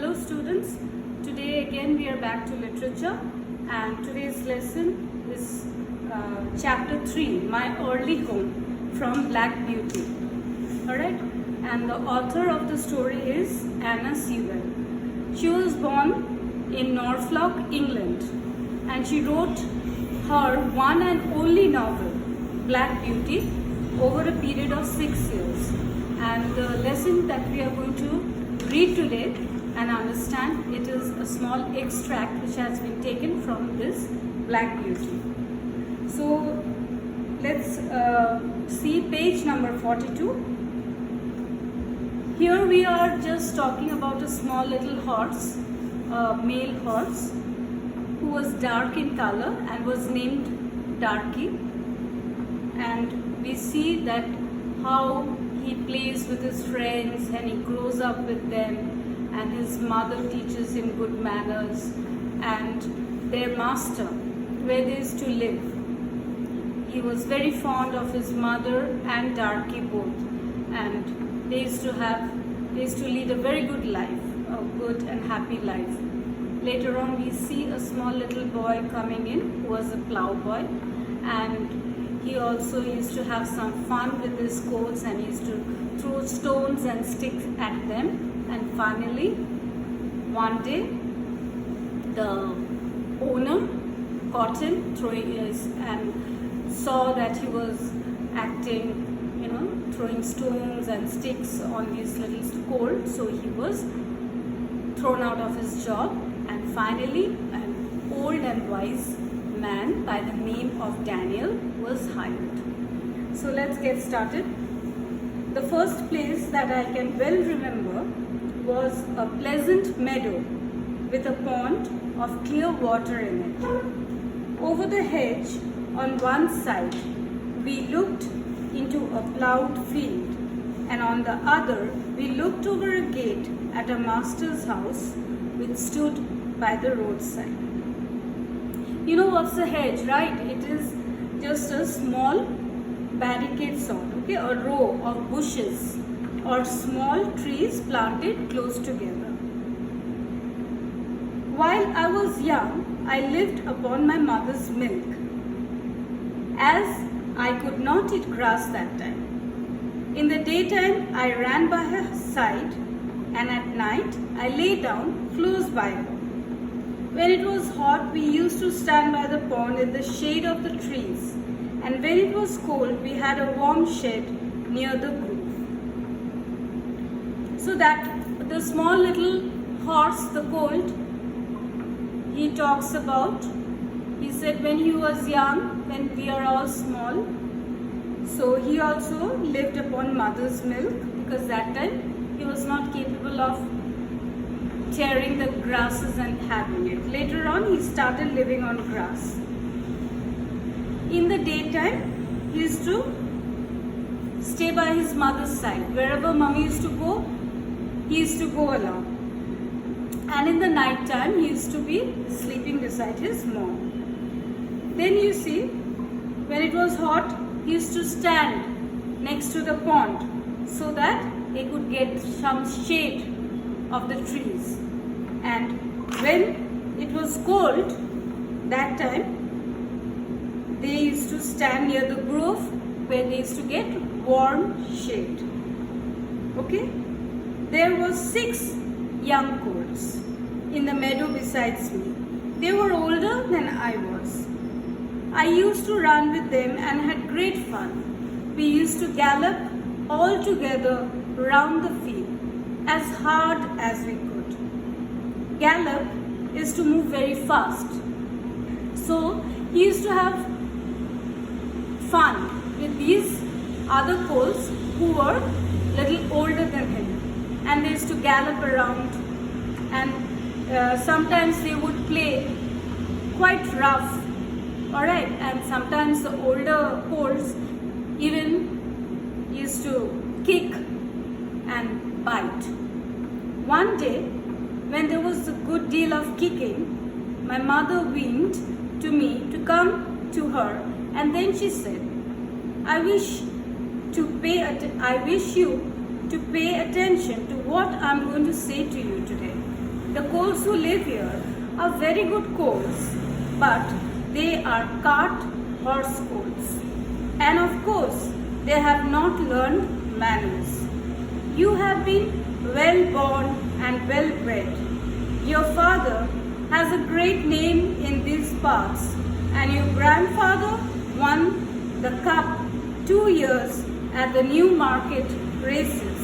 Hello students, today again we are back to literature and today's lesson is chapter 3, My Early Home from Black Beauty. Alright, and the author of the story is Anna Sewell. She was born in Norfolk, England, and she wrote her one and only novel, Black Beauty, over a period of 6 years. And the lesson that we are going to read today and understand, it is a small extract which has been taken from this Black Beauty. So let's see page number 42. Here we are just talking about a small little horse, a male horse, who was dark in color and was named Darky. And we see that how he plays with his friends and he grows up with them, and his mother teaches him good manners, and their master, where they used to live. He was very fond of his mother and Darky both, and they used to lead a very good life, a good and happy life. Later on we see a small little boy coming in who was a ploughboy, and he also used to have some fun with his coats and he used to throw stones and sticks at them. And finally, one day, the owner caught him throwing and saw that he was acting, throwing stones and sticks on these little colts. So he was thrown out of his job, and finally, an old and wise man by the name of Daniel was hired. So let's get started. The first place that I can well remember was a pleasant meadow with a pond of clear water in it. Over the hedge on one side we looked into a ploughed field, and on the other we looked over a gate at a master's house which stood by the roadside. You know what's a hedge, right? It is just a small barricade sort, okay, a row of bushes or small trees planted close together. While I was young, I lived upon my mother's milk, as I could not eat grass that time. In the daytime, I ran by her side, and at night, I lay down close by her. When it was hot, we used to stand by the pond in the shade of the trees, and when it was cold, we had a warm shed near the grove. So that the small little horse, the colt, he talks about, he said when he was young, when we are all small, so he also lived upon mother's milk, because that time he was not capable of tearing the grasses and having it. Later on he started living on grass. In the daytime he used to stay by his mother's side. Wherever mommy used to go, he used to go along. And in the night time he used to be sleeping beside his mom. Then you see, when it was hot, he used to stand next to the pond so that he could get some shade of the trees. And when it was cold, that time they used to stand near the grove where they used to get warm shade. Okay? There were 6 young colts in the meadow besides me. They were older than I was. I used to run with them and had great fun. We used to gallop all together round the field as hard as we could. Gallop is to move very fast. So he used to have fun with these other colts who were little older than him. And they used to gallop around, and sometimes they would play quite rough, alright, and sometimes the older colts even used to kick and bite. One day, when there was a good deal of kicking, my mother winked to me to come to her, and then she said, I wish you to pay attention to what I'm going to say to you today. The coals who live here are very good coals, but they are cart horse coals. And of course, they have not learned manners. You have been well born and well bred. Your father has a great name in these parts, and your grandfather won the cup 2 years at the Newmarket races.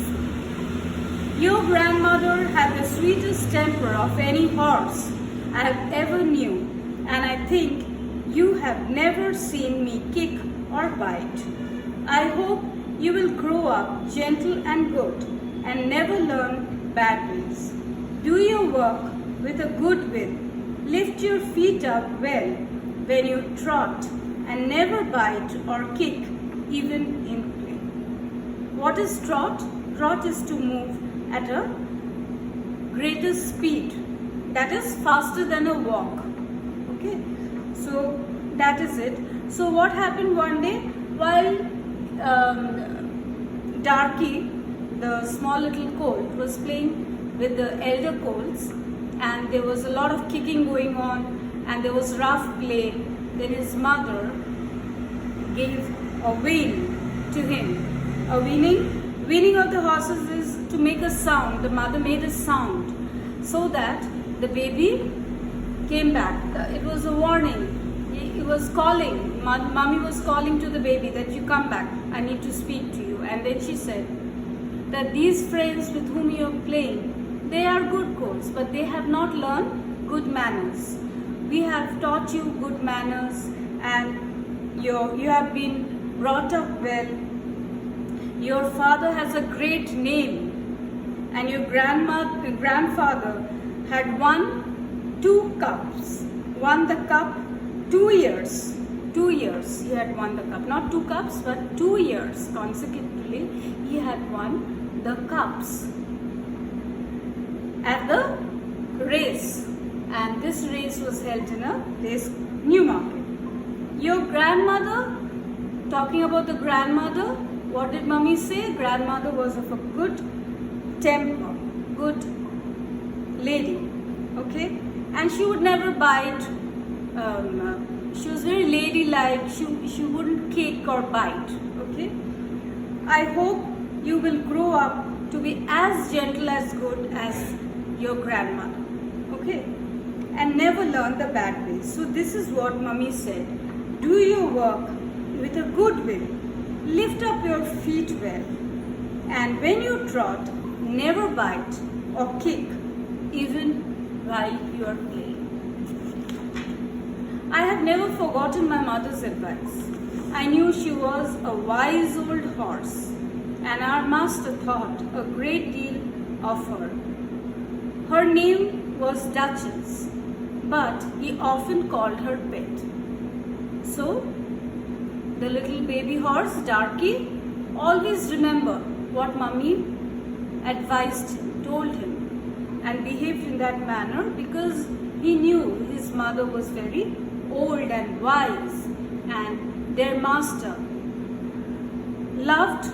Your grandmother had the sweetest temper of any horse I have ever knew, and I think you have never seen me kick or bite. I hope you will grow up gentle and good and never learn bad ways. Do your work with a good will. Lift your feet up well when you trot and never bite or kick even in play. What is trot? Trot is to move at a greater speed, that is faster than a walk. Okay, so that is it. So what happened one day while Darky, the small little colt, was playing with the elder colts, and there was a lot of kicking going on and there was rough play. Then his mother gave a wean to him. A weaning of the horses is to make a sound. The mother made a sound so that the baby came back. It was a warning. He was calling. Mommy was calling to the baby that you come back. I need to speak to you. And then she said that these friends with whom you are playing, they are good colts, but they have not learned good manners. We have taught you good manners, and you have been brought up well. Your father has a great name, and your grandfather had won 2 cups. Won the cup 2 years. 2 years he had won the cup. Not 2 cups, but 2 years consecutively he had won the cups at the race. And this race was held in a place, Newmarket. Your grandmother, talking about the grandmother, what did Mummy say? Grandmother was of a good temper, good lady, okay? And she would never bite. She was very ladylike. She wouldn't kick or bite, okay? I hope you will grow up to be as gentle as good as your grandmother, okay? And never learn the bad ways. So this is what Mummy said. Do your work with a good will. Lift up your feet well. And when you trot, never bite or kick, even while you are playing. I have never forgotten my mother's advice. I knew she was a wise old horse, and our master thought a great deal of her. Her name was Duchess, but he often called her Pet. So, the little baby horse, Darky, always remember what Mummy advised him, told him, and behaved in that manner because he knew his mother was very old and wise, and their master loved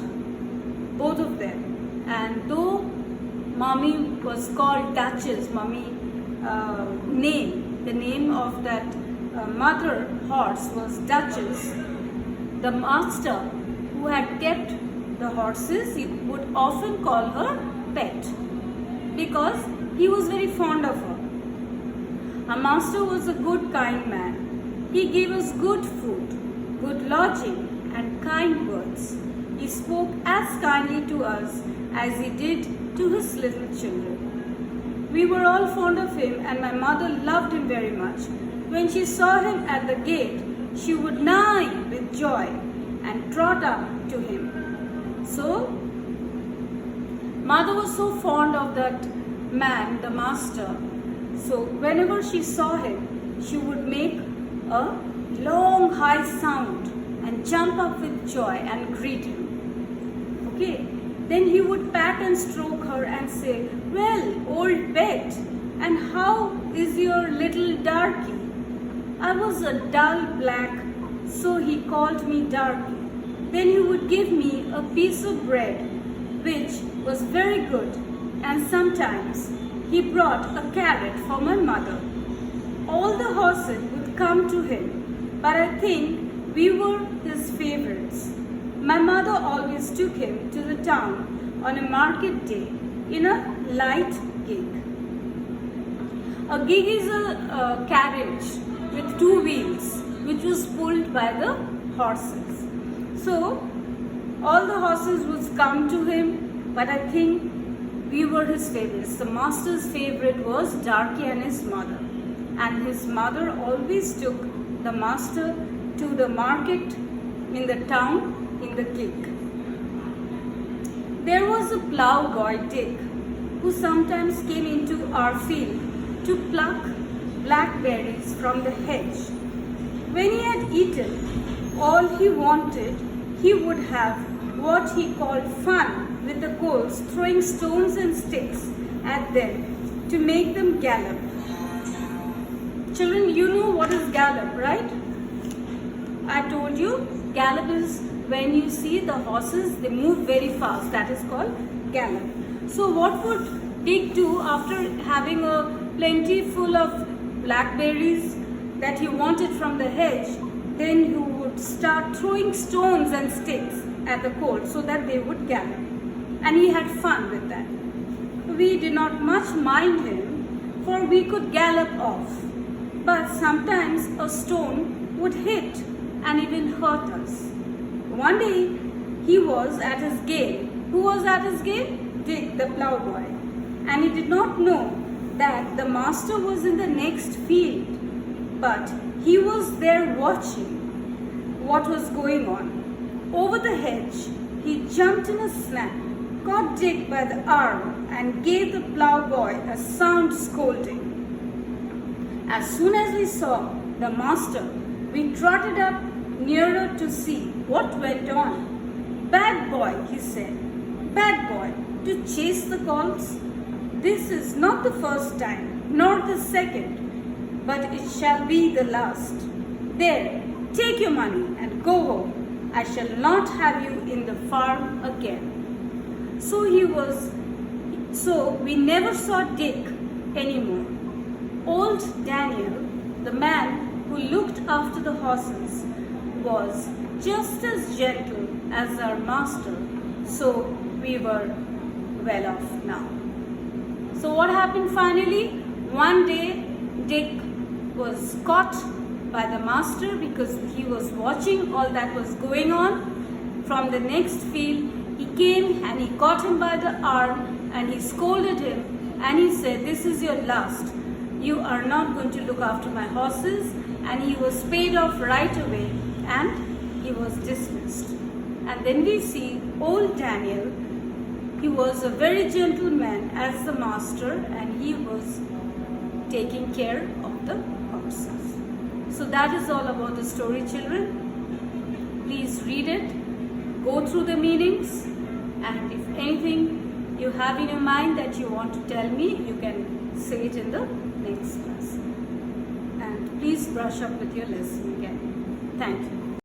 both of them. And though Mummy was called Duchess, Mummy the name of that mother horse was Duchess, the master who had kept the horses, he would often call her Pet because he was very fond of her. Our master was a good, kind man. He gave us good food, good lodging, and kind words. He spoke as kindly to us as he did to his little children. We were all fond of him, and my mother loved him very much. When she saw him at the gate, she would neigh with joy and trot up to him. So, mother was so fond of that man, the master. So, whenever she saw him, she would make a long, high sound and jump up with joy and greet him. Okay? Then he would pat and stroke her and say, "Well, old Pet, and how is your little Darky?" I was a dull black, so he called me Darky. Then he would give me a piece of bread, which was very good, and sometimes he brought a carrot for my mother. All the horses would come to him, but I think we were his favorites. My mother always took him to the town on a market day in a light gig. A gig is a carriage with two wheels which was pulled by the horses. So all the horses would come to him, but I think we were his favorites. The master's favorite was Darky and his mother. And his mother always took the master to the market in the town in the gig. There was a plough boy, Dick, who sometimes came into our field to pluck blackberries from the hedge. When he had eaten all he wanted, he would have what he called fun with the colts, throwing stones and sticks at them to make them gallop. Children, you know what is gallop, right? I told you, gallop is when you see the horses, they move very fast. That is called gallop. So what would Dick do after having a plenty full of blackberries that he wanted from the hedge? Then he would start throwing stones and sticks at the colts so that they would gallop. And he had fun with that. We did not much mind him, for we could gallop off. But sometimes a stone would hit and even hurt us. One day he was at his game. Who was at his game? Dick, the plough boy. And he did not know that the master was in the next field. But he was there watching what was going on. Over the hedge, he jumped in a snap, caught Dick by the arm, and gave the plough boy a sound scolding. As soon as we saw the master, we trotted up nearer to see what went on. Bad boy, he said. Bad boy, to chase the colts? This is not the first time, nor the second, but it shall be the last. There, take your money and go home. I shall not have you in the farm again. So we never saw Dick anymore. Old Daniel, the man who looked after the horses, was just as gentle as our master, so we were well off now. So what happened finally? One day Dick was caught by the master because he was watching all that was going on. From the next field, he came and he caught him by the arm and he scolded him and he said, "This is your last. You are not going to look after my horses." And he was paid off right away and he was dismissed. And then we see old Daniel. He was a very gentle man as the master and he was taking care of the horses. So that is all about the story, children. Please read it, go through the meanings, and if anything you have in your mind that you want to tell me, you can say it in the next class. And please brush up with your lesson again. Thank you.